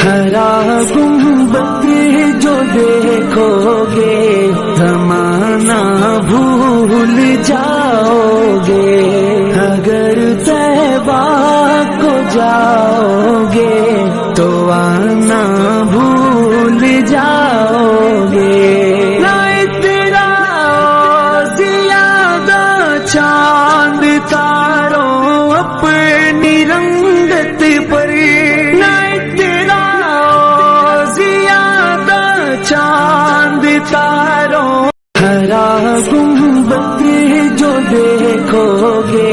हरा गुंबद जो देखोगे ज़माना भूल जाओगे। अगर तैबा को जाओगे तो आना भूल जाओगे। ना तेरा ज़ियादा चांद तारों अपनी रंगत पर, ना तेरा ज़ियादा चांद तारों। हरा गुंबद जो देखोगे